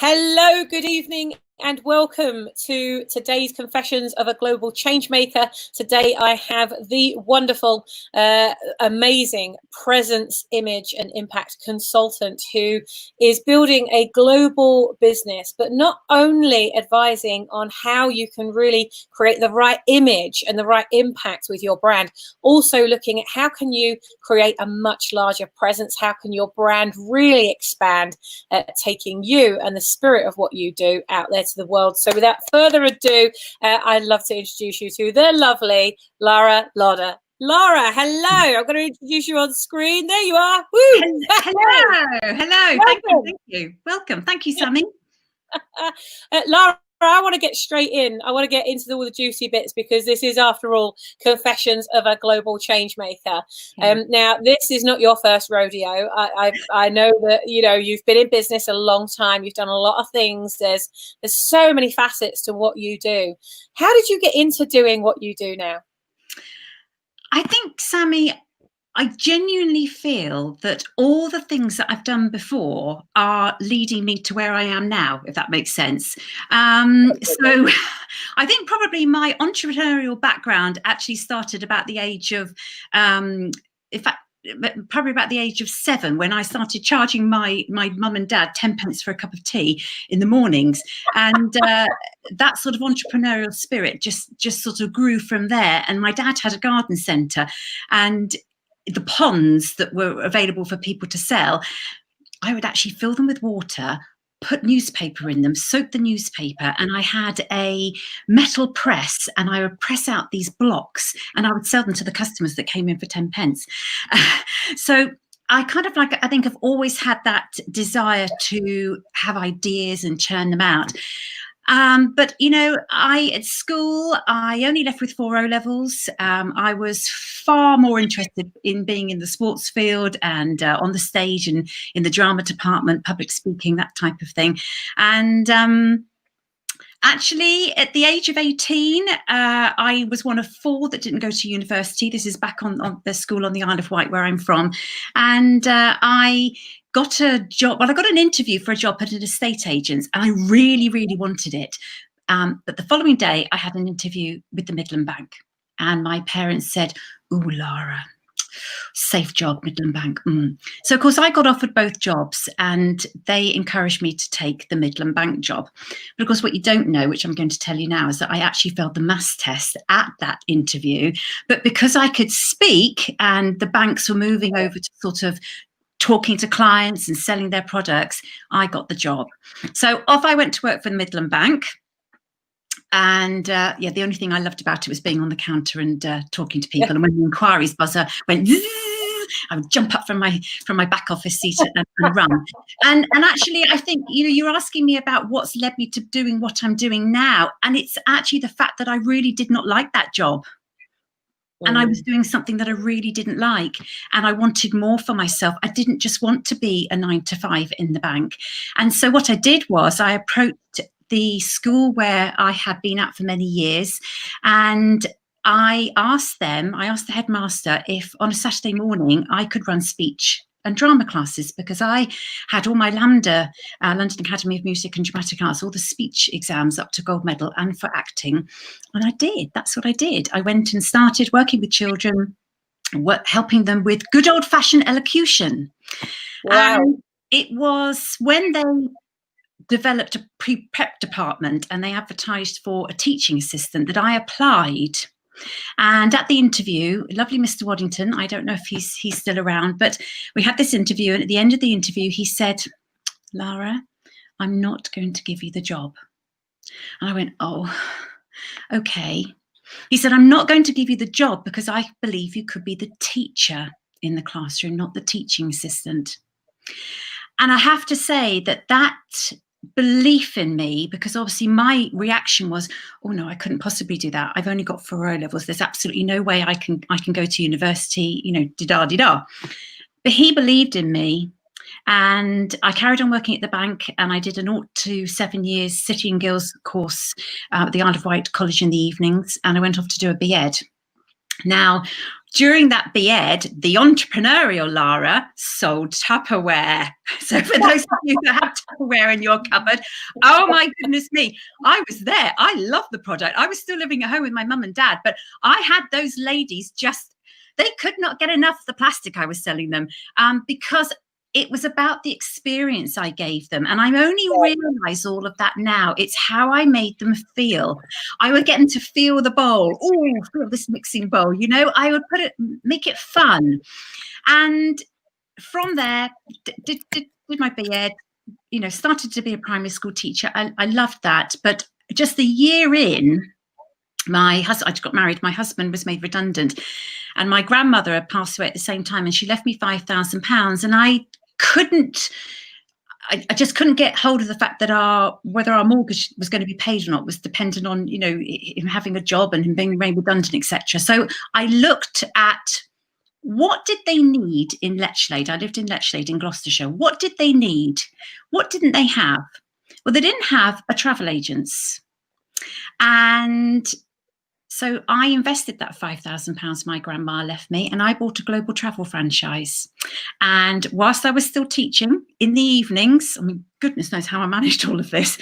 Hello, good evening, and welcome to today's Confessions of a Global Changemaker. Today I have the wonderful, amazing presence, image and impact consultant who is building a global business, but not only advising on how you can really create the right image and the right impact with your brand, also looking at how can you create a much larger presence, how can your brand really expand, taking you and the spirit of what you do out there to the world. So without further ado, I'd love to introduce you to the lovely Lara Lauder. Lara, hello. I'm going to introduce you on screen. There you are. Woo! Hello. Thank you. Welcome. Thank you, Sammy. Lara, I want to get straight in. I want to get into all the juicy bits because this is, after all, Confessions of a Global Changemaker. Now, this is not your first rodeo. I know that you've been in business a long time. You've done a lot of things. There's so many facets to what you do. How did you get into doing what you do now? I think, Sammy, I genuinely feel that all the things that I've done before are leading me to where I am now, if that makes sense. So I think probably my entrepreneurial background actually started about the age of, in fact, probably about the age of 7, when I started charging my mum and dad 10 pence for a cup of tea in the mornings. And that sort of entrepreneurial spirit just sort of grew from there. And my dad had a garden centre, and the ponds that were available for people to sell, I would actually fill them with water, put newspaper in them, soak the newspaper, and I had a metal press, and I would press out these blocks and I would sell them to the customers that came in for 10 pence. So I kind of I think I've always had that desire to have ideas and churn them out. But at school, I only left with 4 O-levels. I was far more interested in being in the sports field and on the stage and in the drama department, public speaking, that type of thing. And actually, at the age of 18, I was one of 4 that didn't go to university. This is back on the school on the Isle of Wight, where I'm from. And I got a job. Well, I got an interview for a job at an estate agent's, and I really, really wanted it. But the following day, I had an interview with the Midland Bank, and my parents said, "Ooh, Lara, safe job, Midland Bank." So, of course, I got offered both jobs, and they encouraged me to take the Midland Bank job. But, of course, what you don't know, which I'm going to tell you now, is that I actually failed the maths test at that interview. But because I could speak and the banks were moving over to sort of talking to clients and selling their products, I got the job. So off I went to work for the Midland Bank. And the only thing I loved about it was being on the counter and talking to people. And when the inquiries buzzer went zzz, I would jump up from my back office seat and run. And actually, I think you're asking me about what's led me to doing what I'm doing now, and it's actually the fact that I really did not like that job. And I was doing something that I really didn't like, and I wanted more for myself. I didn't just want to be a 9 to 5 in the bank. And so what I did was I approached the school where I had been at for many years, and I asked the headmaster if on a Saturday morning I could run speech and drama classes, because I had all my LAMDA, London Academy of Music and Dramatic Arts, all the speech exams up to gold medal, and for acting. And I did. That's what I did. I went and started working with children, helping them with good old-fashioned elocution. Wow. And it was when they developed a pre-prep department and they advertised for a teaching assistant that I applied. And at the interview, lovely Mr. Waddington, I don't know if he's still around, but we had this interview, and at the end of the interview, he said, "Lara, I'm not going to give you the job." And I went, "Oh, okay." He said, "I'm not going to give you the job because I believe you could be the teacher in the classroom, not the teaching assistant." And I have to say that belief in me, because obviously my reaction was, "Oh no, I couldn't possibly do that. I've only got 4 O-levels. There's absolutely no way I can go to university, da-da. But he believed in me, and I carried on working at the bank, and I did a 0 to 7 years City and Guilds course at the Isle of Wight College in the evenings, and I went off to do a B.Ed. Now, during that BEd, the entrepreneurial Lara sold Tupperware. So for those of you that have Tupperware in your cupboard, oh my goodness me, I was there. I love the product. I was still living at home with my mum and dad, but I had those ladies they could not get enough of the plastic I was selling them, because it was about the experience I gave them. And I only realize all of that now. It's how I made them feel. I would get them to feel the bowl. Oh, feel this mixing bowl. I would make it fun. And from there, did my BEd, started to be a primary school teacher. I loved that. But just a year in, I just got married. My husband was made redundant, and my grandmother had passed away at the same time, and she left me £5,000. And I just couldn't get hold of the fact that whether our mortgage was going to be paid or not was dependent on him having a job and him being made redundant, etc. So I looked at what did they need in Lechlade. I lived in Lechlade in Gloucestershire. What did they need? What didn't they have? Well, they didn't have a travel agents, and so I invested that £5,000 my grandma left me, and I bought a global travel franchise. And whilst I was still teaching in the evenings, I mean, goodness knows how I managed all of this,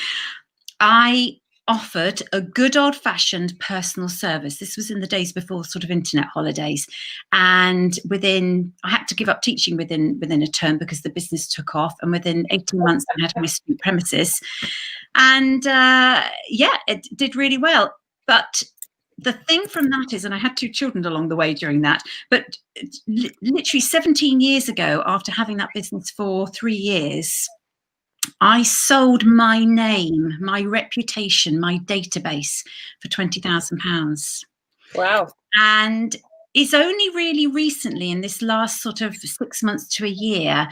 I offered a good old-fashioned personal service. This was in the days before sort of internet holidays. And I had to give up teaching within a term because the business took off. And within 18 months, I had my student premises. And it did really well. But the thing from that is, and I had 2 children along the way during that, but literally 17 years ago, after having that business for 3 years, I sold my name, my reputation, my database for £20,000. Wow. And it's only really recently, in this last sort of 6 months to a year,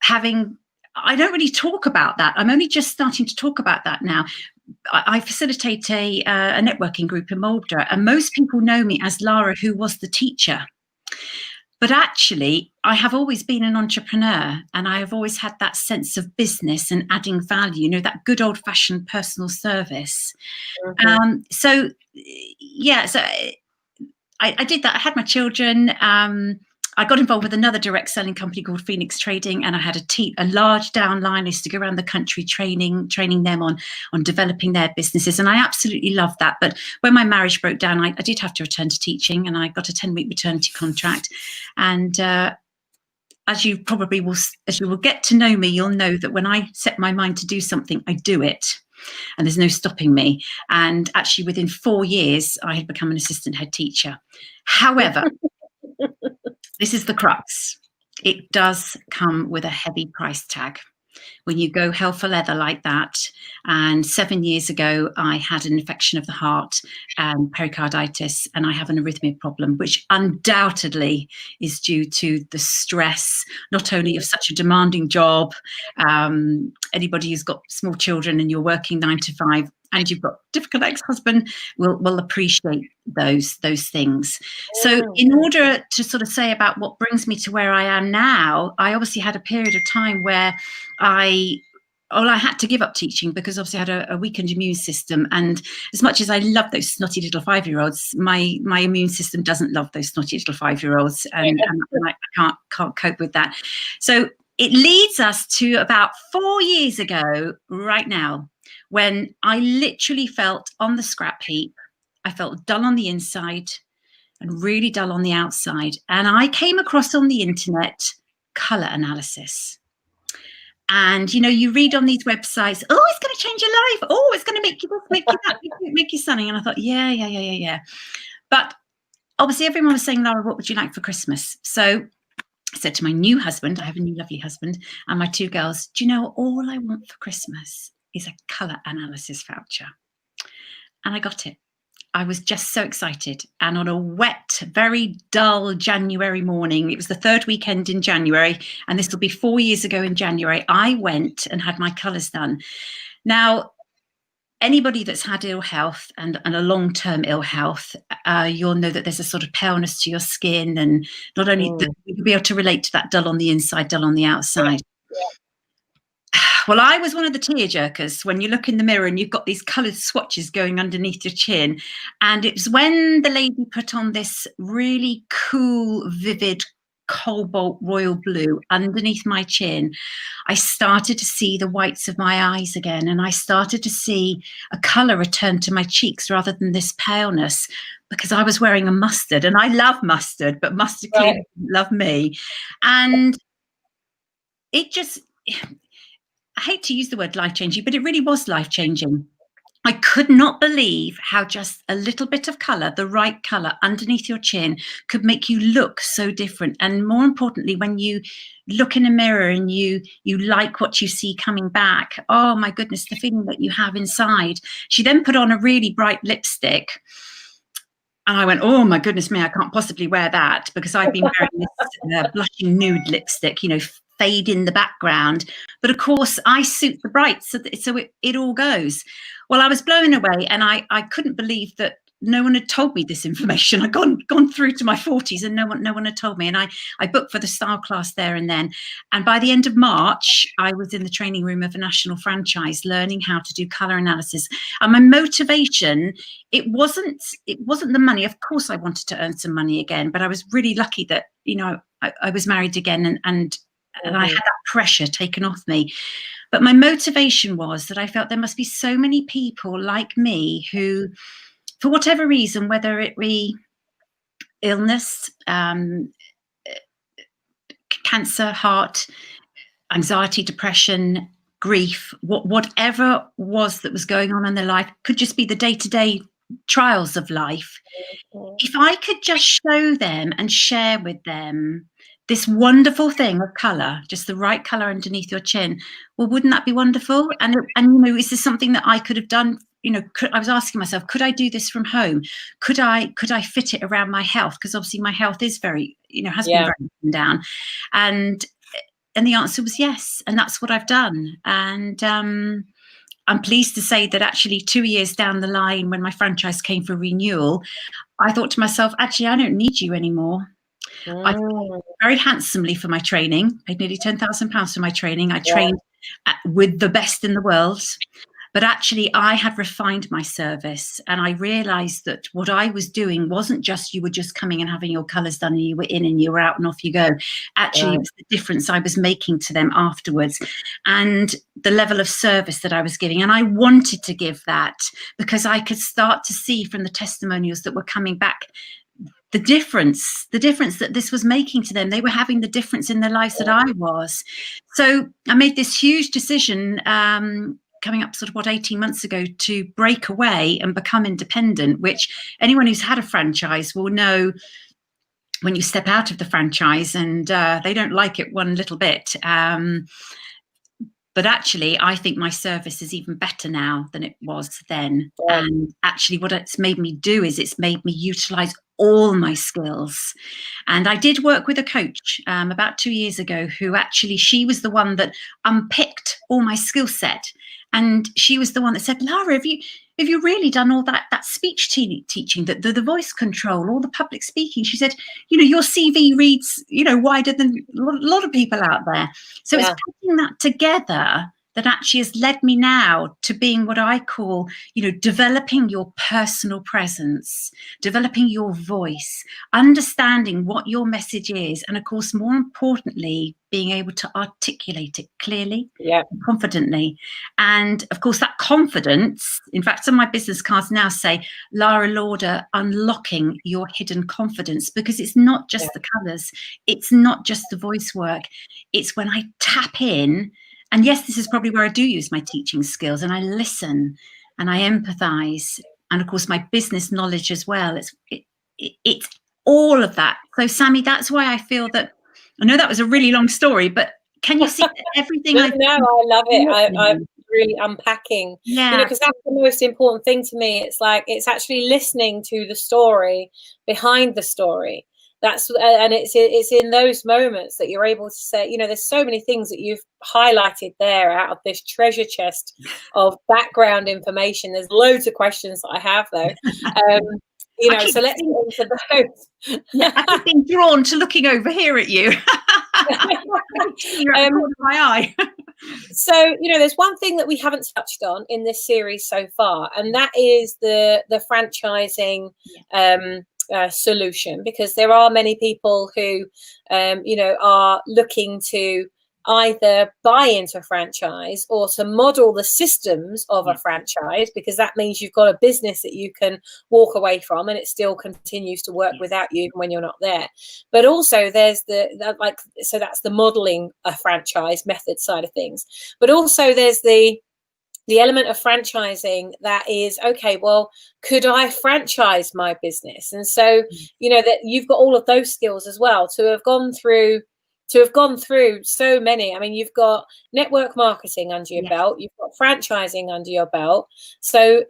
I don't really talk about that. I'm only just starting to talk about that now. I facilitate a networking group in Marlborough, and most people know me as Lara, who was the teacher. But actually, I have always been an entrepreneur, and I have always had that sense of business and adding value, that good old-fashioned personal service. Mm-hmm. So I did that. I had my children. I got involved with another direct selling company called Phoenix Trading, and I had a large downline. I used to go around the country training them on developing their businesses, and I absolutely loved that. But when my marriage broke down, I did have to return to teaching, and I got a 10-week maternity contract. And as you will get to know me, you'll know that when I set my mind to do something, I do it. And there's no stopping me. And actually, within 4 years, I had become an assistant head teacher. However, this is the crux. It does come with a heavy price tag when you go hell for leather like that. And 7 years ago, I had an infection of the heart and pericarditis, and I have an arrhythmia problem, which undoubtedly is due to the stress, not only of such a demanding job. Anybody who's got small children and you're working 9 to 5, and you've got difficult ex-husband will appreciate those things. So in order to sort of say about what brings me to where I am now, I obviously had a period of time where I had to give up teaching because obviously I had a weakened immune system. And as much as I love those snotty little 5-year-olds, my immune system doesn't love those snotty little 5-year-olds. And I can't cope with that. So it leads us to about 4 years ago right now, when I literally felt on the scrap heap. I felt dull on the inside and really dull on the outside. And I came across on the internet colour analysis. And, you read on these websites, oh, it's going to change your life. Oh, it's going to make you this, make you that, make you something. And I thought, yeah. But obviously everyone was saying, Lara, what would you like for Christmas? So I said to my new husband, I have a new lovely husband, and my 2 girls, do you know all I want for Christmas is a colour analysis voucher? And I got it. I was just so excited. And on a wet, very dull January morning, it was the 3rd weekend in January, and this will be 4 years ago in January, I went and had my colours done. Now, anybody that's had ill health and a long-term ill health, you'll know that there's a sort of paleness to your skin, and not only that, you'll be able to relate to that dull on the inside, dull on the outside. Well, I was one of the tearjerkers when you look in the mirror and you've got these coloured swatches going underneath your chin. And it was when the lady put on this really cool, vivid cobalt royal blue underneath my chin, I started to see the whites of my eyes again. And I started to see a colour return to my cheeks rather than this paleness, because I was wearing a mustard. And I love mustard, but mustard clearly didn't love me. And it just... I hate to use the word life-changing, but it really was life-changing. I could not believe how just a little bit of colour, the right colour underneath your chin, could make you look so different. And more importantly, when you look in a mirror and you like what you see coming back, oh my goodness, the feeling that you have inside. She then put on a really bright lipstick. And I went, oh my goodness me, I can't possibly wear that, because I've been wearing this blushing nude lipstick, you know, fade in the background. But of course, I suit the bright, so it all goes. Well, I was blown away, and I couldn't believe that no one had told me this information. I'd gone through to my 40s and no one had told me. And I booked for the style class there and then. And by the end of March, I was in the training room of a national franchise learning how to do colour analysis. And my motivation, it wasn't the money. Of course, I wanted to earn some money again, but I was really lucky that, you know, I was married again and I had that pressure taken off me. But my motivation was that I felt there must be so many people like me who, for whatever reason, whether it be illness, cancer, heart, anxiety, depression, grief, whatever was that was going on in their life, could just be the day-to-day trials of life. If I could just show them and share with them this wonderful thing of colour, just the right colour underneath your chin, well, wouldn't that be wonderful? And you know, is this something that I could have done? You know, I was asking myself, could I do this from home? Could I fit it around my health? Because obviously my health is very, you know, has been very up and down. And the answer was yes. And that's what I've done. And I'm pleased to say that actually 2 years down the line, when my franchise came for renewal, I thought to myself, actually, I don't need you anymore. I paid very handsomely for my training, paid nearly £10,000 for my training. I trained with the best in the world. But actually, I had refined my service, and I realised that what I was doing wasn't just you were just coming and having your colours done and you were in and you were out and off you go. Actually, it was the difference I was making to them afterwards and the level of service that I was giving. And I wanted to give that because I could start to see from the testimonials that were coming back the difference that this was making to them. They were having the difference in their lives that I was. So I made this huge decision coming up sort of 18 months ago to break away and become independent, which anyone who's had a franchise will know when you step out of the franchise and they don't like it one little bit. But actually, I think my service is even better now than it was then. And actually what it's made me do is it's made me utilize all my skills. And I did work with a coach about 2 years ago who actually, she was the one that unpicked all my skill set. And she was the one that said, Lara, have you really done all that speech teaching, the voice control, all the public speaking? She said, you know, your CV reads, you know, wider than a lot of people out there. So it's putting that together that actually has led me now to being what I call, you know, developing your personal presence, developing your voice, understanding what your message is, and of course, more importantly, being able to articulate it clearly, confidently. And of course, that confidence, in fact, some of my business cards now say, Lara Lauder, unlocking your hidden confidence, because it's not just the colours, it's not just the voice work, it's when I tap in. And yes, this is probably where I do use my teaching skills, and I listen and I empathise, and of course my business knowledge as well. It's all of that. So Sammy, that's why I feel that, I know that was a really long story, but can you see that everything? No, I love it. I'm really unpacking, you know, because that's the most important thing to me. It's like, it's actually listening to the story behind the story. That's, and it's in those moments that you're able to say, you know, there's so many things that you've highlighted there out of this treasure chest of background information. There's loads of questions that I have though. You know, so let's get into those. I've been drawn to looking over here at you. You're at the corner of my eye. So, there's one thing that we haven't touched on in this series so far, and that is the franchising solution, because there are many people who, are looking to either buy into a franchise or to model the systems of a franchise, because that means you've got a business that you can walk away from and it still continues to work without you when you're not there. But also there's so that's the modeling a franchise method side of things. But also there's the element of franchising that is, okay, well, could I franchise my business? And so, that you've got all of those skills as well, to have gone through so many. I mean, you've got network marketing under your belt, you've got franchising under your belt. So,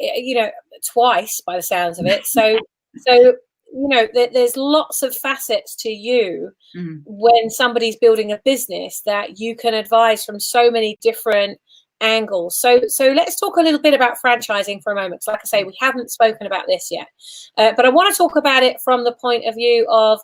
twice by the sounds of it. So, there's lots of facets to you when somebody's building a business that you can advise from so many different angles. So let's talk a little bit about franchising for a moment, because like I say, we haven't spoken about this yet, but I want to talk about it from the point of view of,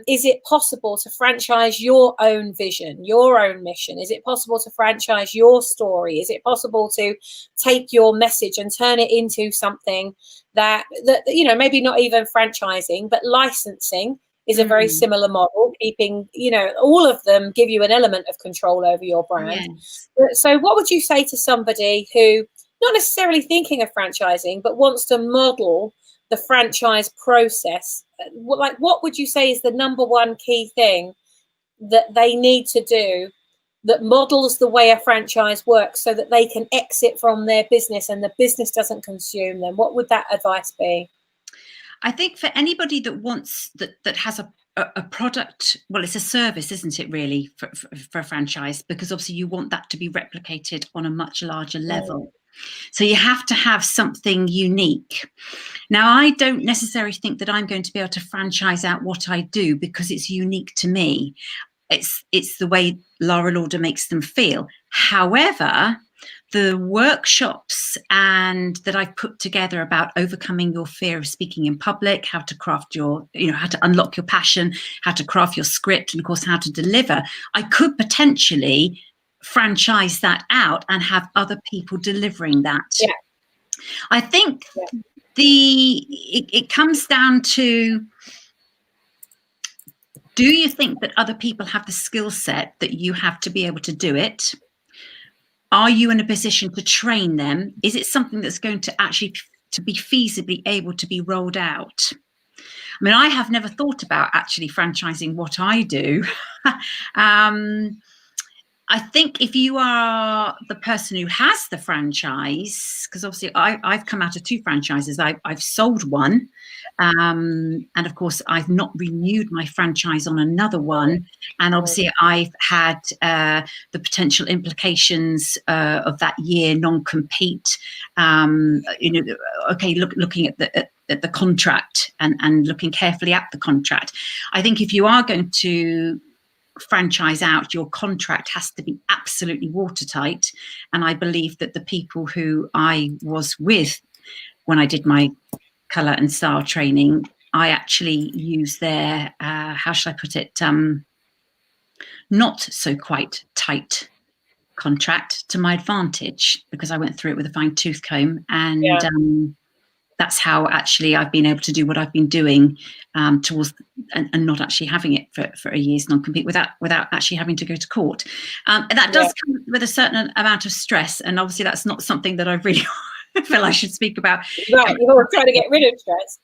is it possible to franchise your own vision, your own mission? Is it possible to franchise your story? Is it possible to take your message and turn it into something that maybe not even franchising, but licensing is a very similar model, keeping, all of them give you an element of control over your brand. Yes. So what would you say to somebody who, not necessarily thinking of franchising, but wants to model the franchise process? What would you say is the number one key thing that they need to do that models the way a franchise works, so that they can exit from their business and the business doesn't consume them? What would that advice be? I think for anybody that wants that has a product, well, it's a service, isn't it, really, for a franchise, because obviously you want that to be replicated on a much larger level. So you have to have something unique. Now, I don't necessarily think that I'm going to be able to franchise out what I do because it's unique to me. It's the way Lara Lauder makes them feel. However, the workshops and that I've put together about overcoming your fear of speaking in public, how to craft your, how to unlock your passion, how to craft your script, and of course, how to deliver, I could potentially franchise that out and have other people delivering that. Yeah. I think it comes down to, do you think that other people have the skill set that you have to be able to do it? Are you in a position to train them? Is it something that's going to actually to be feasibly able to be rolled out? I mean, I have never thought about actually franchising what I do. I think if you are the person who has the franchise, because obviously I've come out of 2 franchises. I've sold one, and of course I've not renewed my franchise on another one. And obviously I've had the potential implications of that year non-compete. Okay, looking at the contract and looking carefully at the contract. I think if you are going to franchise out, your contract has to be absolutely watertight. And I believe that the people who I was with when I did my colour and style training, I actually used their, how should I put it, not so quite tight contract to my advantage, because I went through it with a fine tooth comb. And that's how actually I've been able to do what I've been doing towards and not actually having it for a year's non-compete without actually having to go to court. And that does come with a certain amount of stress. And obviously that's not something that I really feel I should speak about. Right, you're trying to get rid of stress.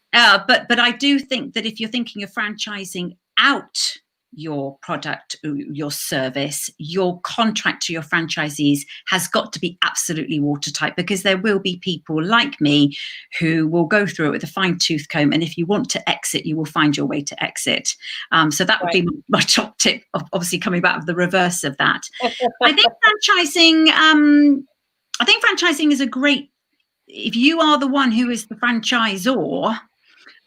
But I do think that if you're thinking of franchising out your product, your service, your contract to your franchisees has got to be absolutely watertight, because there will be people like me who will go through it with a fine tooth comb, and if you want to exit, you will find your way to exit. So that would be my top tip, obviously coming back of the reverse of that. I think franchising is a great, if you are the one who is the franchisor,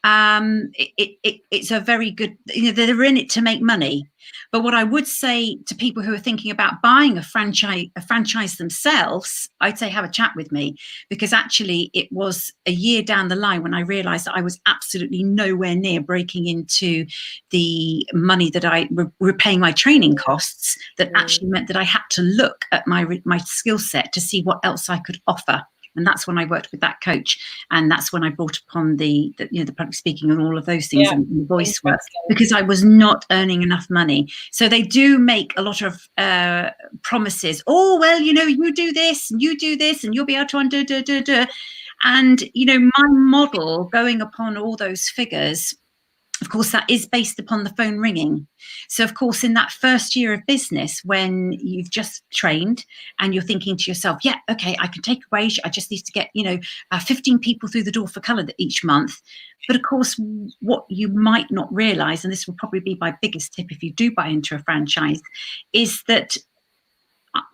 it's a very good, they're in it to make money. But what I would say to people who are thinking about buying a franchise themselves, I'd say have a chat with me, because actually it was a year down the line when I realized that I was absolutely nowhere near breaking into the money that I were paying my training costs, that actually meant that I had to look at my skill set to see what else I could offer. And that's when I worked with that coach, and that's when I brought upon the public speaking and all of those things, and the voice work, because I was not earning enough money. So they do make a lot of promises. Oh, well, you do this and you do this and you'll be able to undo. And my model, going upon all those figures, of course, that is based upon the phone ringing. So, of course, in that first year of business, when you've just trained and you're thinking to yourself, yeah, okay, I can take a wage. I just need to get, 15 people through the door for colour each month. But of course, what you might not realise, and this will probably be my biggest tip if you do buy into a franchise, is that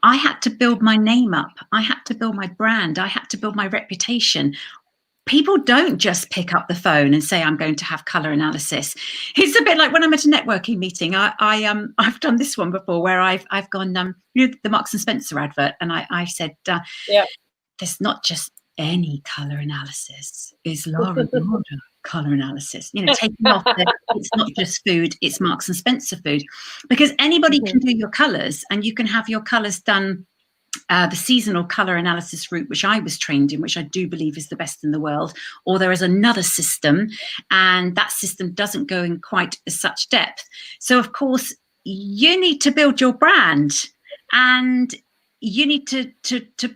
I had to build my name up. I had to build my brand. I had to build my reputation. People don't just pick up the phone and say, I'm going to have colour analysis. It's a bit like when I'm at a networking meeting. I've done this one before where I've gone, the Marks and Spencer advert, and I said, there's not just any colour analysis. It's Lara Lauder colour analysis. Taking off it's not just food, it's Marks and Spencer food, because anybody can do your colours, and you can have your colours done. The seasonal colour analysis route, which I was trained in, which I do believe is the best in the world, or there is another system, and that system doesn't go in quite as such depth. So, of course, you need to build your brand, and you need to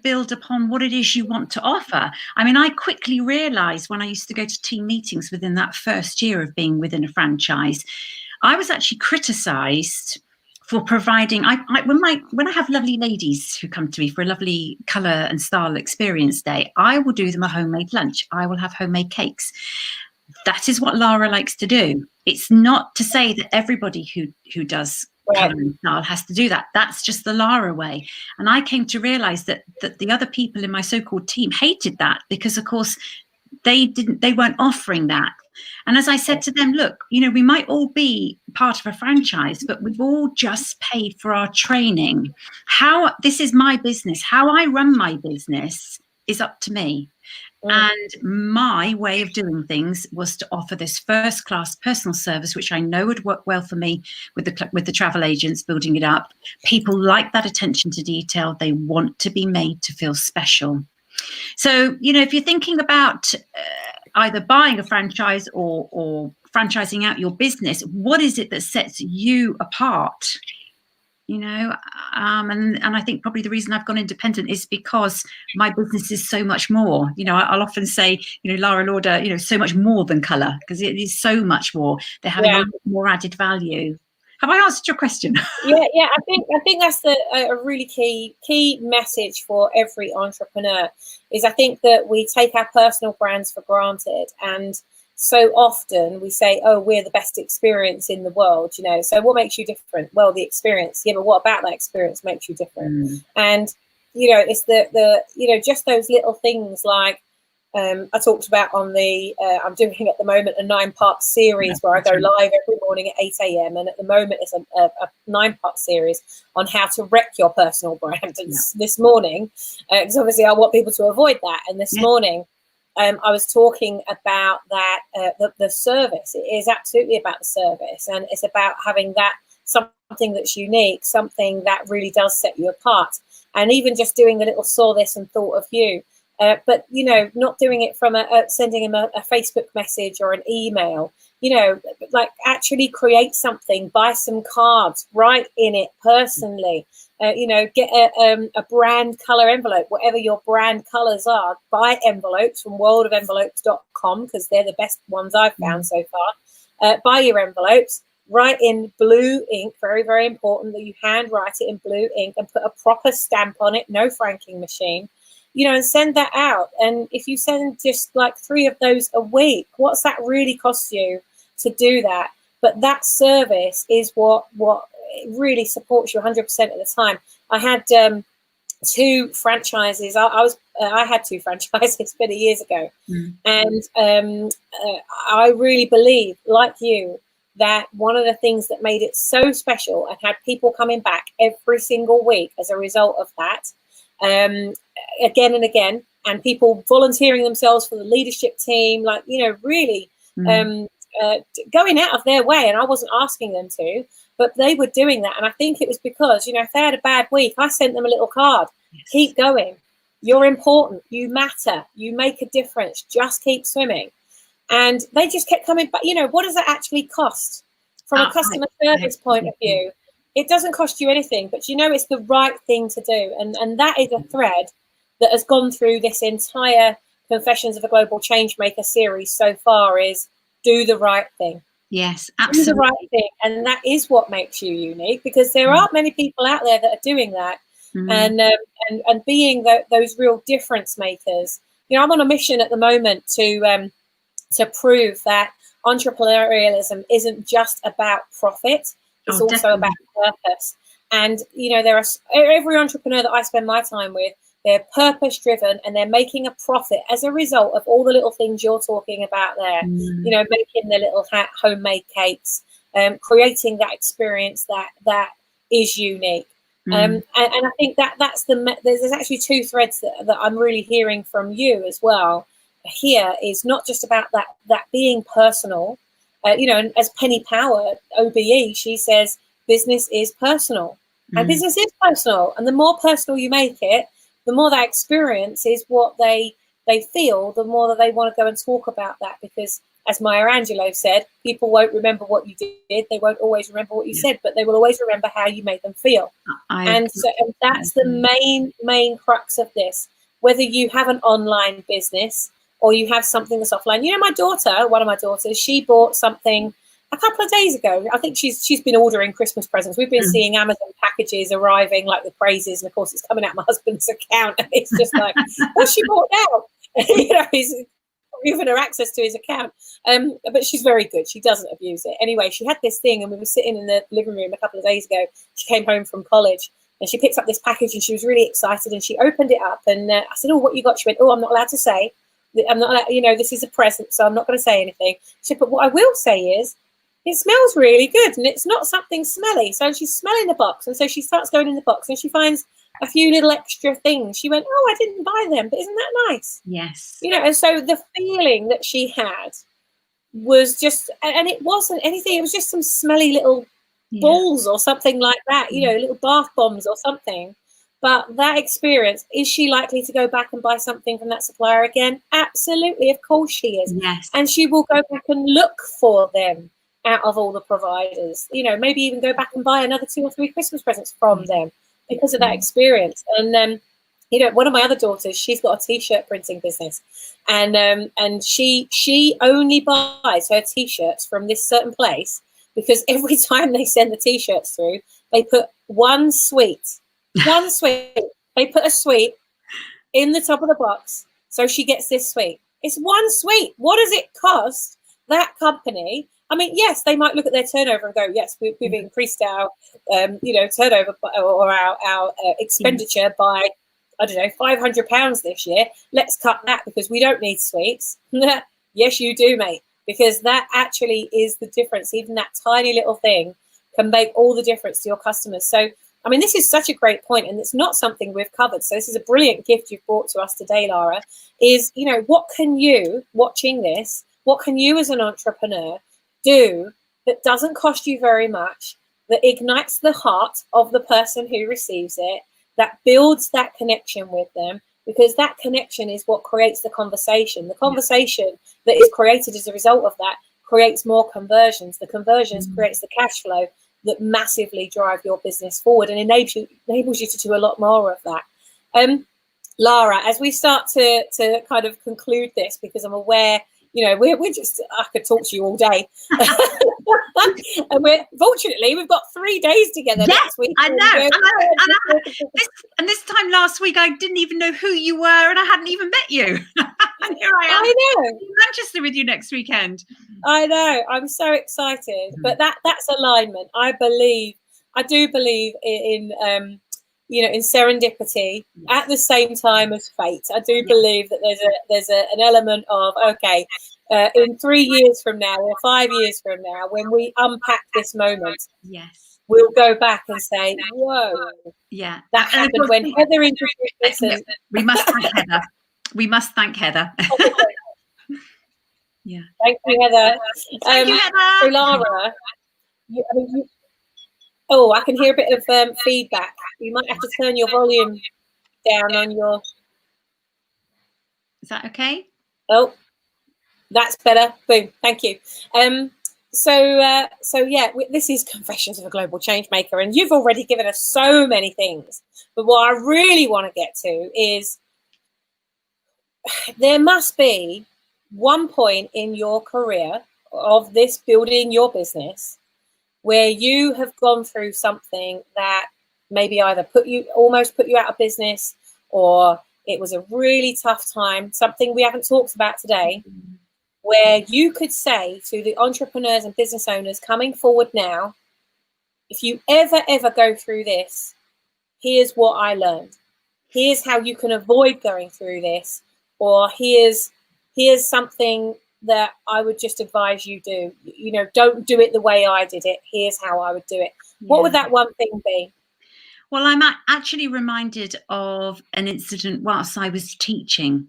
build upon what it is you want to offer. I mean, I quickly realised when I used to go to team meetings within that first year of being within a franchise, I was actually criticised for providing, when I have lovely ladies who come to me for a lovely colour and style experience day, I will do them a homemade lunch. I will have homemade cakes. That is what Lara likes to do. It's not to say that everybody who does colour and style has to do that. That's just the Lara way. And I came to realise that the other people in my so-called team hated that, because, of course, they weren't offering that. And as I said to them, look, we might all be part of a franchise, but we've all just paid for our training. This is my business. How I run my business is up to me. And my way of doing things was to offer this first-class personal service, which I know would work well for me with the travel agents, building it up. People like that attention to detail. They want to be made to feel special. So, if you're thinking about either buying a franchise or franchising out your business, what is it that sets you apart? And I think probably the reason I've gone independent is because my business is so much more. I'll often say, Lara Lauder, so much more than colour, because it is so much more. They're having a lot more added value. Have I answered your question? Yeah. I think that's a really key message for every entrepreneur. Is I think that we take our personal brands for granted, and so often we say, "Oh, we're the best experience in the world." So what makes you different? Well, the experience. Yeah, but what about that experience makes you different? And it's the just those little things like. I talked about on I'm doing at the moment a 9-part series where I go live every morning at 8 a.m. And at the moment it's a 9-part series on how to wreck your personal brand. And this morning, because obviously I want people to avoid that. And this morning, I was talking about that, the service. It is absolutely about the service. And it's about having that something that's unique, something that really does set you apart. And even just doing the little saw this and thought of you. But, not doing it from sending him a Facebook message or an email, like actually create something, buy some cards, write in it personally, get a brand color envelope, whatever your brand colors are, buy envelopes from worldofenvelopes.com, because they're the best ones I've found so far. Buy your envelopes, write in blue ink, very, very important that you hand write it in blue ink and put a proper stamp on it, no franking machine. And send that out. And if you send just like 3 of those a week, what's that really cost you to do that? But that service is what really supports you 100% of the time. I had 2 franchises. I had 2 franchises many years ago, and I really believe, like you, that one of the things that made it so special and had people coming back every single week as a result of that, again and again, and people volunteering themselves for the leadership team, like, you know, really going out of their way, and I wasn't asking them to, but they were doing that. And I think it was because, you know, if they had a bad week, I sent them a little card. Yes. Keep going. You're important. You matter. You make a difference. Just keep swimming. And they just kept coming back. You know, what does that actually cost from a customer service point of view? It doesn't cost you anything, but you know, it's the right thing to do. And that is a thread that has gone through this entire Confessions of a Global Changemaker series so far, is do the right thing. Yes, absolutely. Do the right thing. And that is what makes you unique, because there aren't many people out there that are doing that. And being those real difference makers. You know, I'm on a mission at the moment to prove that entrepreneurialism isn't just about profit. It's also about purpose. And, you know, every entrepreneur that I spend my time with, they're purpose driven, and they're making a profit as a result of all the little things you're talking about there. You know, making the little homemade cakes, creating that experience that is unique. And I think that's there's actually 2 threads that I'm really hearing from you as well. Here is not just about that being personal. You know, and as Penny Power, OBE, she says business is personal, and business is personal. And the more personal you make it, the more that experience is what they feel, the more that they want to go and talk about that. Because, as Maya Angelou said, people won't remember what you did. They won't always remember what you said, but they will always remember how you made them feel. And that's the main crux of this. Whether you have an online business or you have something that's offline. You know, one of my daughters, she bought something a couple of days ago. I think she's been ordering Christmas presents. We've been seeing Amazon packages arriving like the crazes, and of course it's coming out my husband's account, and it's just like, what's she bought now? You know, he's given her access to his account. But she's very good. She doesn't abuse it. Anyway, she had this thing, and we were sitting in the living room a couple of days ago. She came home from college, and she picked up this package, and she was really excited, and she opened it up, and I said, oh, what you got? She went, oh, I'm not allowed to say. I'm not allowed, you know, this is a present, so I'm not going to say anything. She said, but what I will say is, it smells really good, and it's not something smelly. So she's smelling the box, and so she starts going in the box, and she finds a few little extra things. She went, oh, I didn't buy them, but isn't that nice? Yes. You know, and so the feeling that she had was just, and it wasn't anything, it was just some smelly little balls or something like that, you know, little bath bombs or something. But that experience, is she likely to go back and buy something from that supplier again? Absolutely, of course she is. Yes. And she will go back and look for them out of all the providers, you know, maybe even go back and buy another 2 or 3 Christmas presents from them because of that experience. And you know, one of my other daughters, she's got a t-shirt printing business, and she only buys her t-shirts from this certain place because every time they send the t-shirts through, they put one sweet, they put a sweet in the top of the box, so she gets this sweet. It's one sweet. What does it cost that company? I mean, yes, they might look at their turnover and go, yes, we've increased our, you know, turnover or our expenditure by, I don't know, £500 this year. Let's cut that because we don't need sweets. Yes, you do, mate, because that actually is the difference. Even that tiny little thing can make all the difference to your customers. So, I mean, this is such a great point, and it's not something we've covered. So this is a brilliant gift you've brought to us today, Lara, is, you know, what can you, watching this, what can you as an entrepreneur do that doesn't cost you very much, that ignites the heart of the person who receives it, that builds that connection with them, because that connection is what creates the conversation. The conversation that is created as a result of that creates more conversions. The conversions creates the cash flow that massively drive your business forward and enables you to do a lot more of that. Lara, as we start to kind of conclude this, because I'm aware, you know, we're just, I could talk to you all day. And fortunately, we've got 3 days together next week. I know. And this time last week, I didn't even know who you were, and I hadn't even met you. And here I am. I know. In Manchester with you next weekend. I know. I'm so excited. But that's alignment. I do believe in in serendipity at the same time as fate. I do believe that there's an element of, okay, in 3 years from now or 5 years from now, when we unpack this moment, we'll go back and say, whoa, that happened when Heather introduced this. And we must thank Heather. We must thank Heather. Yeah. Thank you, Heather. Thank you, Heather. So, Lara, I can hear a bit of feedback. You might have to turn your volume down on your. Is that okay? Oh, that's better. Boom. Thank you. So yeah, this is Confessions of a Global Changemaker, and you've already given us so many things. But what I really want to get to is there must be one point in your career of this building your business where you have gone through something that maybe either almost put you out of business, or it was a really tough time, something we haven't talked about today, where you could say to the entrepreneurs and business owners coming forward now, if you ever go through this, here's what I learned. Here's how you can avoid going through this, or here's something that I would just advise you do. Don't do it the way I did it. Here's how I would do it. Yeah. What would that one thing be? Well, I'm actually reminded of an incident whilst I was teaching.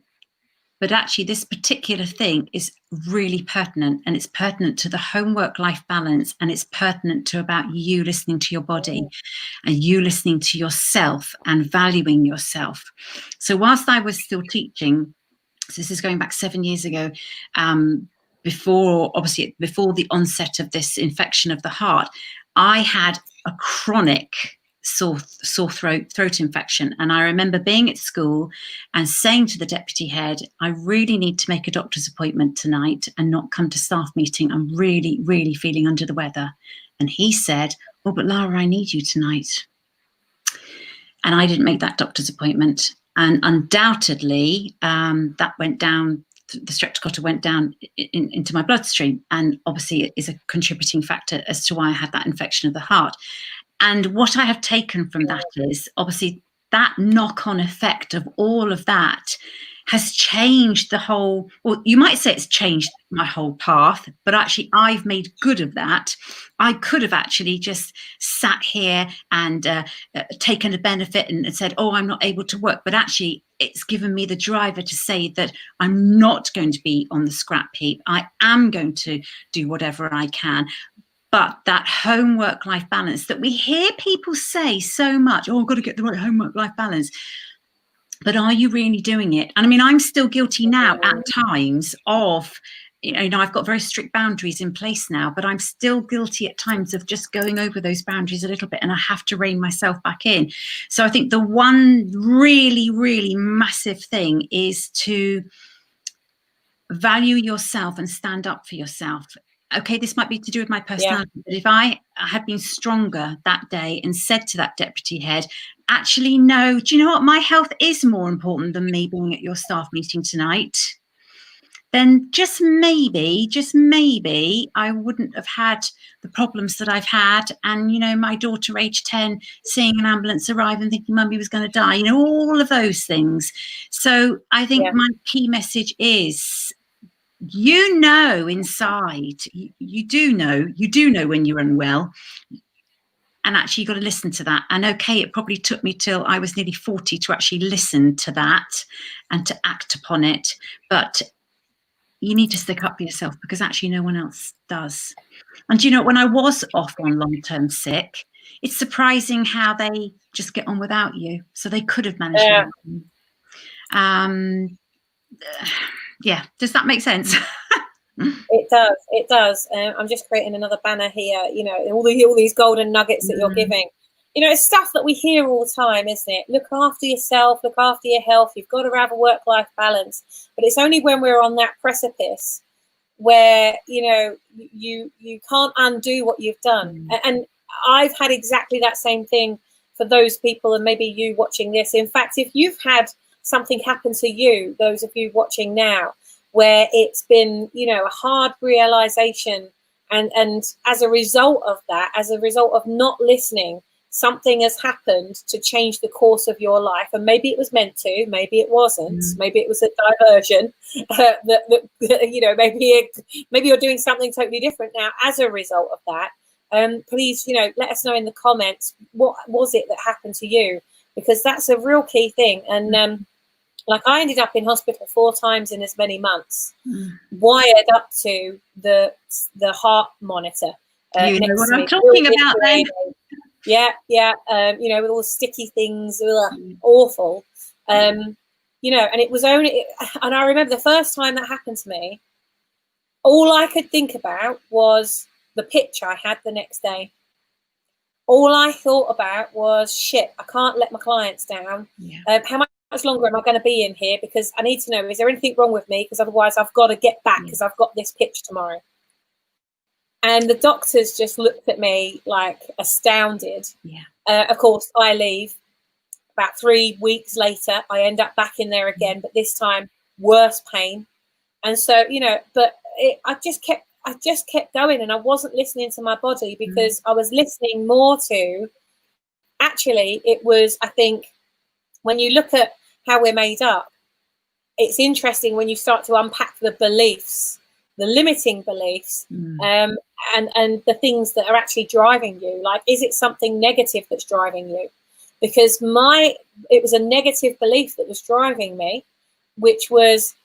But actually, this particular thing is really pertinent, and it's pertinent to the home-work-life balance, and it's pertinent to about you listening to your body and you listening to yourself and valuing yourself. So whilst I was still teaching, so this is going back 7 years ago, before the onset of this infection of the heart, I had a chronic sore throat infection. And I remember being at school and saying to the deputy head, I really need to make a doctor's appointment tonight and not come to staff meeting. I'm really, really feeling under the weather. And he said, oh, but Lara, I need you tonight. And I didn't make that doctor's appointment. And undoubtedly, that went down, the streptococcus went down into my bloodstream. And obviously it is a contributing factor as to why I had that infection of the heart. And what I have taken from that is obviously that knock-on effect of all of that has changed the whole, well, you might say it's changed my whole path, but actually I've made good of that. I could have actually just sat here and taken a benefit and said, oh, I'm not able to work. But actually it's given me the driver to say that I'm not going to be on the scrap heap. I am going to do whatever I can. But that home-work-life balance that we hear people say so much, oh, I've got to get the right home-work-life balance. But are you really doing it? And I mean, I'm still guilty now at times of, I've got very strict boundaries in place now, but I'm still guilty at times of just going over those boundaries a little bit, and I have to rein myself back in. So I think the one really, really massive thing is to value yourself and stand up for yourself. Okay, this might be to do with my personality, but if I had been stronger that day and said to that deputy head, actually, no, do you know what? My health is more important than me being at your staff meeting tonight. Then just maybe I wouldn't have had the problems that I've had. And, my daughter, age 10, seeing an ambulance arrive and thinking mummy was going to die, all of those things. So I think my key message is, inside, you do know when you're unwell, and actually you've got to listen to that. And okay, it probably took me till I was nearly 40 to actually listen to that and to act upon it. But you need to stick up for yourself, because actually no one else does. And when I was off on long-term sick, it's surprising how they just get on without you. So they could have managed it. Does that make sense? It does. I'm just creating another banner here. All these golden nuggets that you're giving. It's stuff that we hear all the time, isn't it? Look after yourself, look after your health. You've got to have a work-life balance. But it's only when we're on that precipice where you can't undo what you've done. And I've had exactly that same thing for those people, and maybe you watching this. In fact, if you've had something happen to you, those of you watching now, where it's been, a hard realization, and as a result of that, as a result of not listening something has happened to change the course of your life, and maybe it was meant to, maybe it wasn't, maybe it was a diversion, maybe you're doing something totally different now as a result of that. Please, let us know in the comments, what was it that happened to you? Because that's a real key thing. And like, I ended up in hospital 4 times in as many months, wired up to the heart monitor. You know what I'm talking about then. Yeah. With all the sticky things, awful. And it was only, and I remember the first time that happened to me, all I could think about was the pitch I had the next day. All I thought about was, shit, I can't let my clients down. How much longer am I going to be in here? Because I need to know, is there anything wrong with me? Because otherwise I've got to get back, because I've got this pitch tomorrow. And the doctors just looked at me like astounded. Of course, I leave. About 3 weeks later, I end up back in there again, but this time worse pain. And so, but I just kept going, and I wasn't listening to my body, because I was listening more to, actually, it was, I think, when you look at how we're made up, it's interesting when you start to unpack the beliefs, the limiting beliefs, and the things that are actually driving you. Like, is it something negative that's driving you? Because it was a negative belief that was driving me, which was,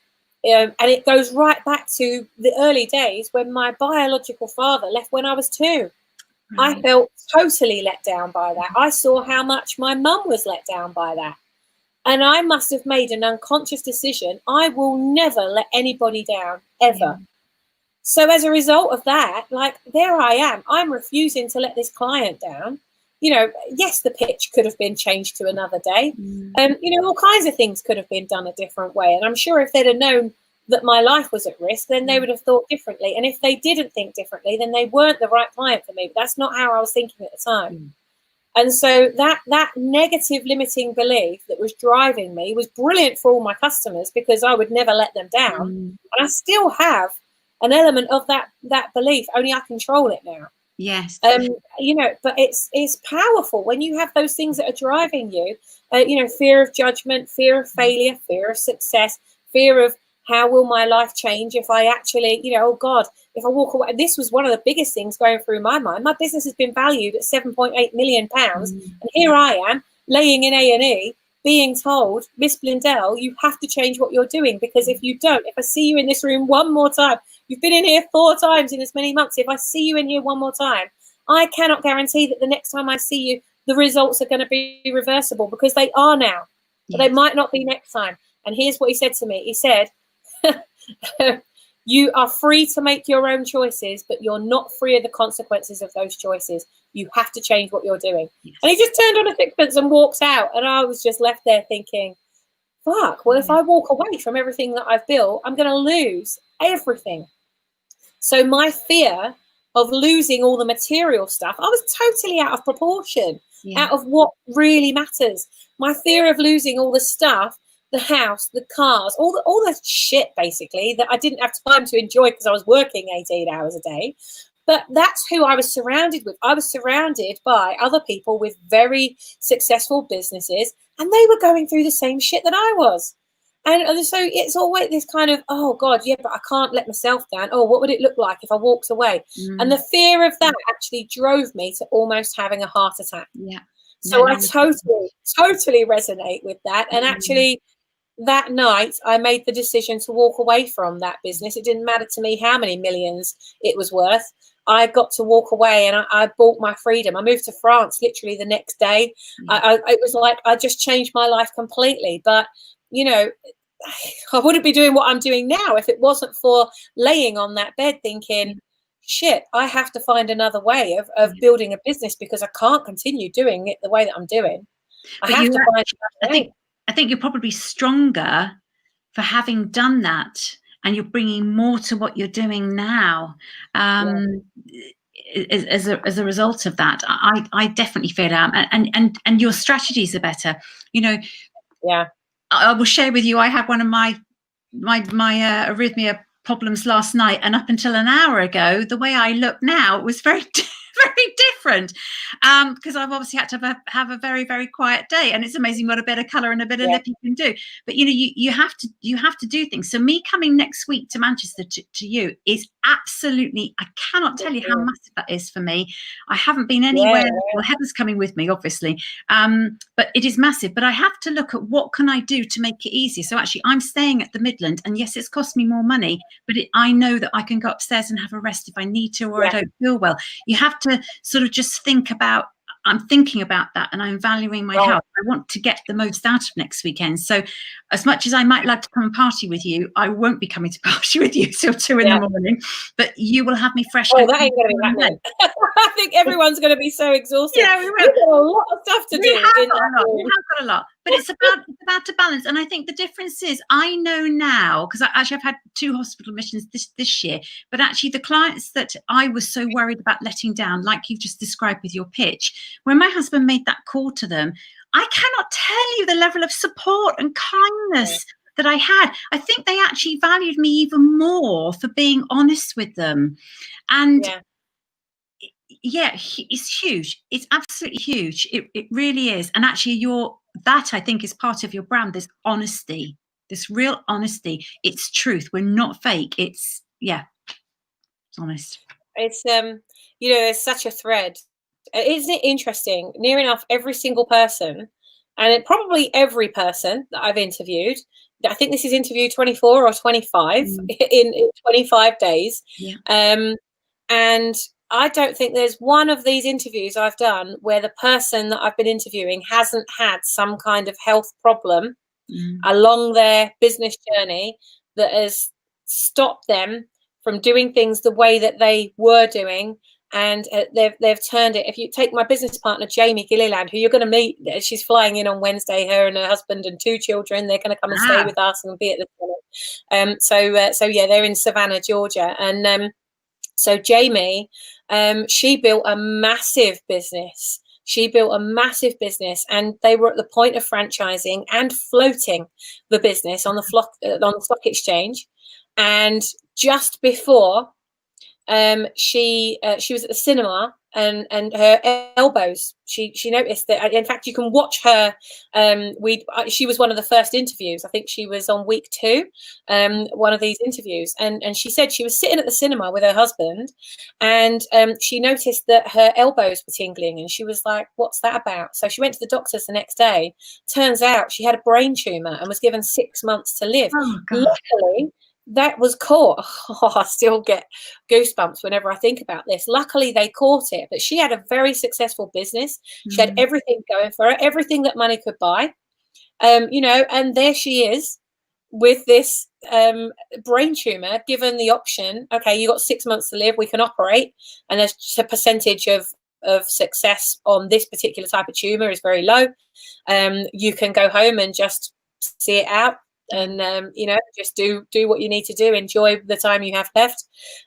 and it goes right back to the early days when my biological father left when I was 2. I felt totally let down by that. I saw how much my mum was let down by that. And I must have made an unconscious decision. I will never let anybody down, ever. So as a result of that, like, there I am. I'm refusing to let this client down. Yes, the pitch could have been changed to another day. All kinds of things could have been done a different way. And I'm sure if they'd have known that my life was at risk, then they would have thought differently. And if they didn't think differently, then they weren't the right client for me. But that's not how I was thinking at the time. And so that negative limiting belief that was driving me was brilliant for all my customers, because I would never let them down. And I still have an element of that belief, only I control it now. Yes. But it's powerful when you have those things that are driving you. Fear of judgment, fear of failure, fear of success, fear of, how will my life change if I actually, oh God, if I walk away? This was one of the biggest things going through my mind. My business has been valued at £7.8 million, and here I am laying in A&E, being told, Miss Blindell, you have to change what you're doing, because if you don't, if I see you in this room one more time, you've been in here 4 times in as many months. If I see you in here one more time, I cannot guarantee that the next time I see you, the results are going to be reversible, because they are now, but they might not be next time. And here's what he said to me. He said, you are free to make your own choices, but you're not free of the consequences of those choices. You have to change what you're doing. And he just turned on a sixpence and walked out. And I was just left there thinking, fuck, well, if I walk away from everything that I've built, I'm going to lose everything. So my fear of losing all the material stuff, I was totally out of proportion, out of what really matters. My fear of losing all the stuff, the house, the cars, all the shit, basically, that I didn't have time to enjoy because I was working 18 hours a day. But that's who I was surrounded with. I was surrounded by other people with very successful businesses, and they were going through the same shit that I was. And so it's always this kind of, oh God, yeah, but I can't let myself down. Oh, what would it look like if I walked away? And the fear of that actually drove me to almost having a heart attack. So I totally resonate with that. And actually, that night, I made the decision to walk away from that business. It didn't matter to me how many millions it was worth. I got to walk away, and I bought my freedom. I moved to France literally the next day. It was like I just changed my life completely. But, I wouldn't be doing what I'm doing now if it wasn't for laying on that bed thinking, shit, I have to find another way of building a business, because I can't continue doing it the way that I'm doing. I have to find another way. I think you're probably stronger for having done that, and you're bringing more to what you're doing now. As a result of that, I definitely feel and your strategies are better. I will share with you. I had one of my arrhythmia problems last night, and up until an hour ago, the way I look now was very very different, because I've obviously had to have a very, very quiet day, and it's amazing what a bit of colour and a bit of lip you can do. But you have to do things. So me coming next week to Manchester to you is absolutely, I cannot tell you how massive that is for me. I haven't been anywhere. Well, Heather's coming with me, obviously, but it is massive. But I have to look at what can I do to make it easier. So actually, I'm staying at the Midland, and yes, it's cost me more money, but I know that I can go upstairs and have a rest if I need to, or I don't feel well. You have to sort of just think about, I'm thinking about that, and I'm valuing my health. I want to get the most out of next weekend. So as much as I might like to come and party with you, I won't be coming to party with you till 2 in the morning, but you will have me fresh. Oh, that ain't going to be happening. I think everyone's going to be so exhausted. Yeah, we will. We've got a lot of stuff to do. We have got a lot. But it's about to balance. And I think the difference is, I know now, because I've had 2 hospital admissions this year, but actually the clients that I was so worried about letting down, like you've just described with your pitch, when my husband made that call to them, I cannot tell you the level of support and kindness that I had. I think they actually valued me even more for being honest with them. And it's huge. It's absolutely huge. It really is. And actually that I think is part of your brand, this honesty, this real honesty. It's truth. We're not fake. It's honest. It's there's such a thread. Isn't it interesting? Near enough every single person, and probably every person that I've interviewed, I think this is interview 24 or 25 in 25 days. And I don't think there's one of these interviews I've done where the person that I've been interviewing hasn't had some kind of health problem along their business journey that has stopped them from doing things the way that they were doing. And they've turned it. If you take my business partner, Jamie Gilliland, who you're going to meet, she's flying in on Wednesday, her and her husband and 2 children. They're going to come and stay with us and be at the summit. So they're in Savannah, Georgia. And so Jamie, she built a massive business. And they were at the point of franchising and floating the business on the stock exchange. And just before, she was at the cinema, and her elbows, she noticed that, in fact you can watch her, she was one of the first interviews. I think she was on week 2, one of these interviews, and she said she was sitting at the cinema with her husband, and she noticed that her elbows were tingling, and she was like, what's that about? So she went to the doctors the next day. Turns out she had a brain tumor and was given 6 months to live. Luckily that was caught. I still get goosebumps whenever I think about this. Luckily, they caught it. But she had a very successful business. She had everything going for her, everything that money could buy. And there she is with this brain tumor, given the option. Okay, you got 6 months to live. We can operate, and there's a percentage of success on this particular type of tumor is very low. You can go home and just see it out. And just do what you need to do, enjoy the time you have left.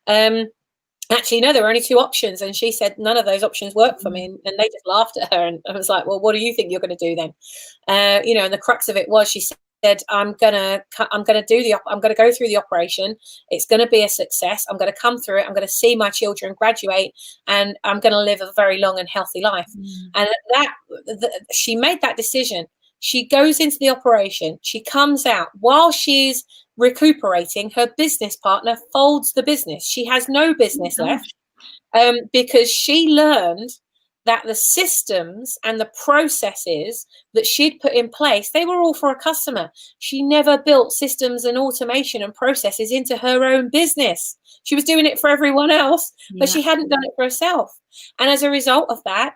Actually, no, there were only 2 options, and she said none of those options worked for me, and they just laughed at her. And I was like, well, what do you think you're going to do then? And the crux of it was, she said, I'm gonna go through the operation. It's going to be a success. I'm going to come through it. I'm going to see my children graduate, and I'm going to live a very long and healthy life. And she made that decision. She goes into the operation. She comes out. While she's recuperating, her business partner folds the business. She has no business left, because she learned that the systems and the processes that she'd put in place, they were all for a customer. She never built systems and automation and processes into her own business. She was doing it for everyone else, but she hadn't done it for herself. And as a result of that,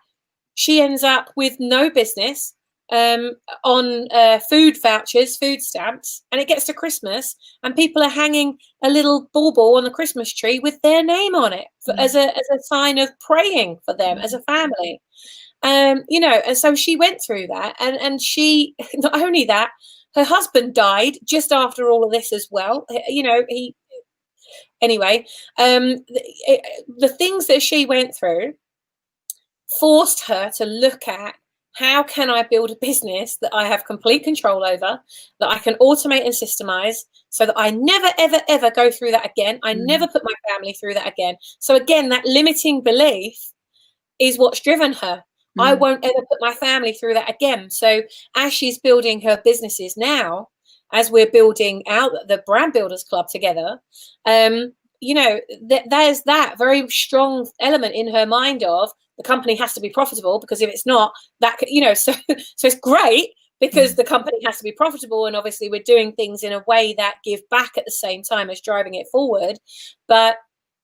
she ends up with no business, on food vouchers, food stamps, and it gets to Christmas and people are hanging a little bauble on the Christmas tree with their name on it as a sign of praying for them as a family. And so she went through that, and she, not only that, her husband died just after all of this as well. The things that she went through forced her to look at, how can I build a business that I have complete control over, that I can automate and systemize, so that I never, ever, ever go through that again. I never put my family through that again. So again, that limiting belief is what's driven her. I won't ever put my family through that again. So as she's building her businesses now, as we're building out the Brand Builders Club together, you know, there's that very strong element in her mind of the company has to be profitable, because if it's not, that could, you know, so it's great because the company has to be profitable, and obviously we're doing things in a way that give back at the same time as driving it forward. But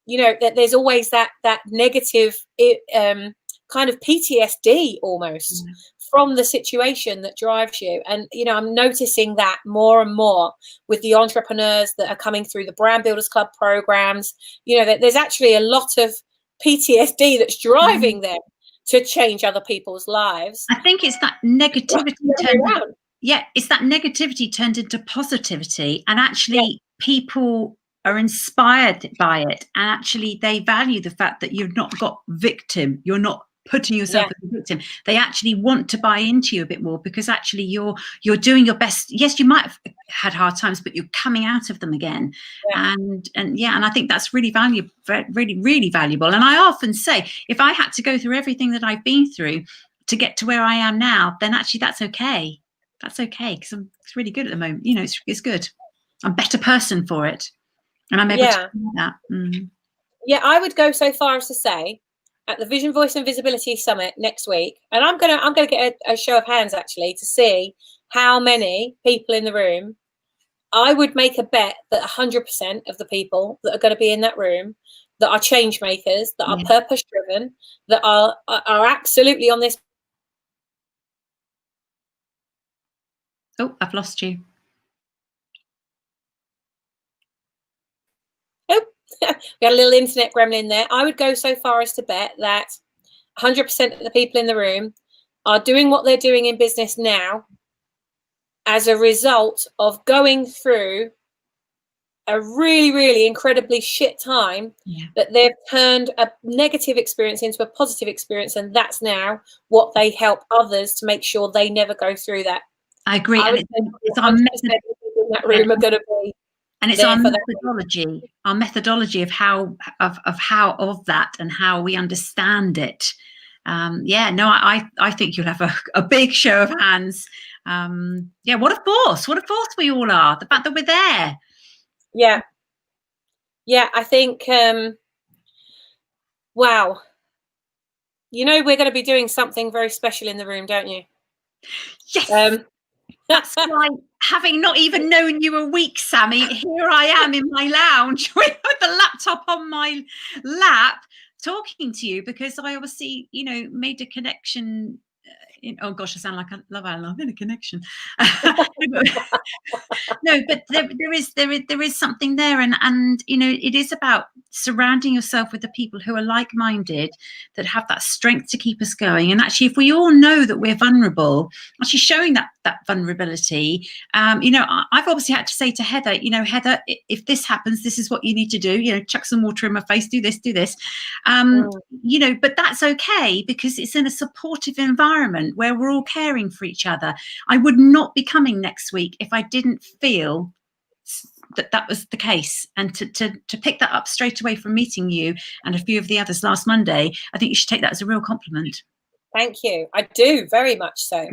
you know, there's always that negative kind of PTSD almost from the situation that drives you. And you know, I'm noticing that more and more with the entrepreneurs that are coming through the Brand Builders Club programs. You know, that there's actually a lot of PTSD that's driving them to change other people's lives. I think it's that negativity it's that negativity turned into positivity, and actually people are inspired by it, and actually they value the fact that you've not got victim, you're not putting yourself as a victim. They actually want to buy into you a bit more, because actually you're doing your best. Yes, you might have had hard times, but you're coming out of them again. And I think that's really valuable, really valuable. And I often say, if I had to go through everything that I've been through to get to where I am now, then actually that's okay. That's okay, because it's really good at the moment. You know, it's good. I'm a better person for it, and I'm able to do that. Yeah, I would go so far as to say, at the Vision, Voice and Visibility Summit next week, and I'm gonna get a show of hands actually to see how many people in the room. I would make a bet that 100% of the people that are going to be in that room, that are change makers, that are purpose driven, that are absolutely on this. Oh, I've lost you. Oh, we had a little internet gremlin there. I would go so far as to bet that 100% of the people in the room are doing what they're doing in business now as a result of going through a really, really incredibly shit time, that they've turned a negative experience into a positive experience, and that's now what they help others to make sure they never go through that. I agree. And it's our in that room are going to be, and it's our methodology of how of that and how we understand it. I think you'll have a big show of hands. What a force we all are. The fact that we're there. I think wow, you know, we're going to be doing something very special in the room, don't you? Yes. That's why, having not even known you a week, Sammy, here I am in my lounge with the laptop on my lap talking to you, because I obviously, you know, made a connection. Oh gosh, I sound like I love Alan. In a connection. No, but there is something there, and you know, it is about surrounding yourself with the people who are like-minded, that have that strength to keep us going. And actually, if we all know that we're vulnerable, actually showing that vulnerability. You know, I've obviously had to say to Heather, you know, Heather, if this happens, this is what you need to do. You know, chuck some water in my face, do this. You know, but that's okay, because it's in a supportive environment where we're all caring for each other. I would not be coming next week if I didn't feel that was the case. And to pick that up straight away from meeting you and a few of the others last Monday, I think you should take that as a real compliment. Thank you. I do, very much so.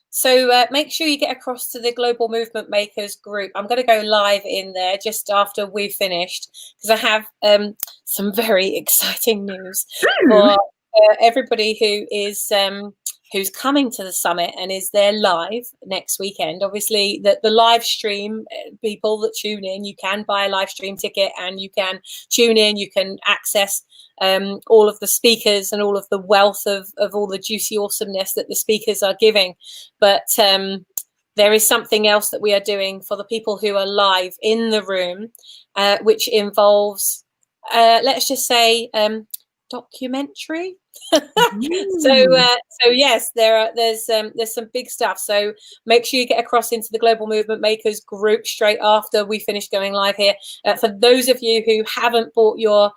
So make sure you get across to the Global Movement Makers group. I'm going to go live in there just after we've finished, because I have some very exciting news for everybody who is who's coming to the summit and is there live next weekend. Obviously, the live stream, people that tune in, you can buy a live stream ticket and you can tune in, you can access all of the speakers and all of the wealth of all the juicy awesomeness that the speakers are giving. But there is something else that we are doing for the people who are live in the room, which involves, let's just say, documentary. So yes, there's some big stuff. So make sure you get across into the Global Movement Makers group straight after we finish going live here. For those of you who haven't bought your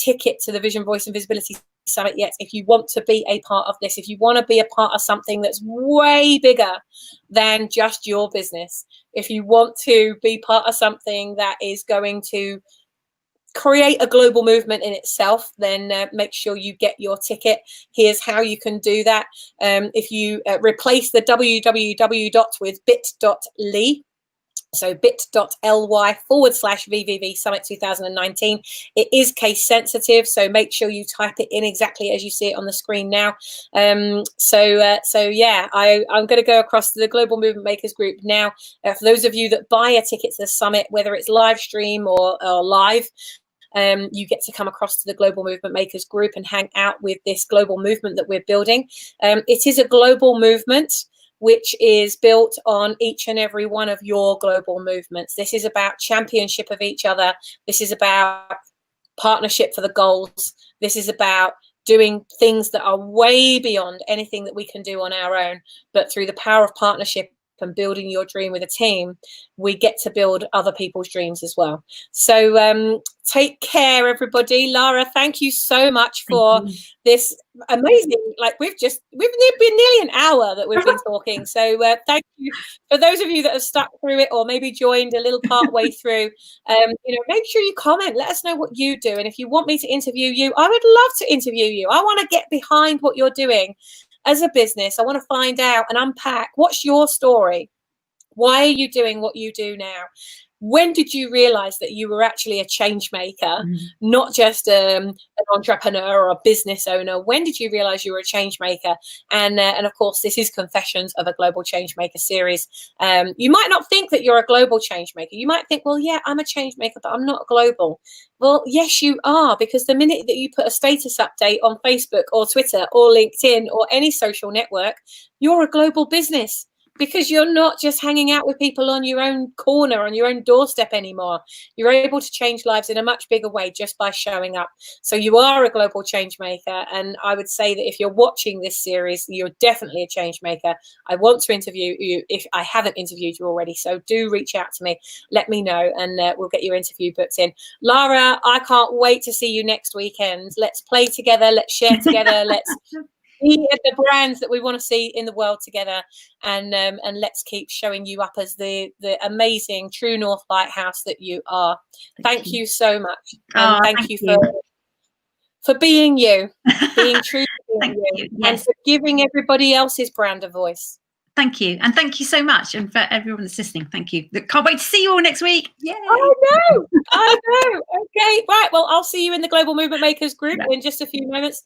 ticket to the Vision, Voice and Visibility Summit yet, if you want to be a part of this, if you want to be a part of something that's way bigger than just your business, if you want to be part of something that is going to create a global movement in itself, then make sure you get your ticket. Here's how you can do that. If you replace the www with bit.ly, so bit.ly/VVV Summit 2019. It is case sensitive, so make sure you type it in exactly as you see it on the screen now. So yeah, I'm going to go across to the Global Movement Makers group now. For those of you that buy a ticket to the summit, whether it's live stream or live, you get to come across to the Global Movement Makers group and hang out with this global movement that we're building. It is a global movement which is built on each and every one of your global movements. This is about championship of each other. This is about partnership for the goals. This is about doing things that are way beyond anything that we can do on our own, but through the power of partnership and building your dream with a team, we get to build other people's dreams as well. So take care, everybody. Lara, thank you so much for this amazing, like we've been nearly an hour that we've been talking. So thank you for those of you that have stuck through it or maybe joined a little part way through. Make sure you comment, let us know what you do, and if you want me to interview you, I would love to interview you. I want to get behind what you're doing as a business. I want to find out and unpack, what's your story? Why are you doing what you do now? When did you realize that you were actually a change maker, not just an entrepreneur or a business owner? When did you realize you were a change maker? And of course, this is Confessions of a Global Changemaker series. You might not think that you're a global change maker. You might think, well, yeah, I'm a change maker, but I'm not global. Well, yes, you are, because the minute that you put a status update on Facebook or Twitter or LinkedIn or any social network, you're a global business. Because you're not just hanging out with people on your own corner, on your own doorstep anymore. You're able to change lives in a much bigger way just by showing up. So you are a global change maker. And I would say that if you're watching this series, you're definitely a change maker. I want to interview you if I haven't interviewed you already. So do reach out to me. Let me know and we'll get your interview booked in. Lara, I can't wait to see you next weekend. Let's play together. Let's share together. Let's be the brands that we want to see in the world together, and let's keep showing you up as the amazing True North lighthouse that you are. Thank you so much, and thank you for being you, being true to being you, and for giving everybody else's brand a voice. Thank you. And thank you so much. And for everyone that's listening, thank you. Can't wait to see you all next week. Yay. I know. Okay. Right. Well, I'll see you in the Global Movement Makers group in just a few moments.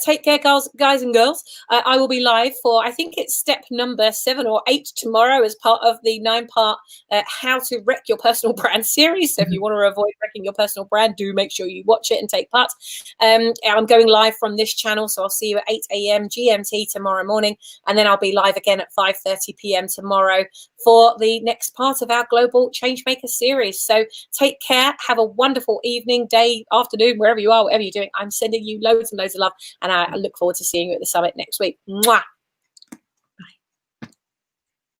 Take care, guys and girls. I will be live for, I think it's step number 7 or 8 tomorrow as part of the 9-part How to Wreck Your Personal Brand series. So if you want to avoid wrecking your personal brand, do make sure you watch it and take part. I'm going live from this channel. So I'll see you at 8 a.m. GMT tomorrow morning. And then I'll be live again at 5:30 p.m. tomorrow for the next part of our Global Changemaker series. So take care. Have a wonderful evening, day, afternoon, wherever you are, whatever you're doing. I'm sending you loads and loads of love, and I look forward to seeing you at the summit next week. Mwah.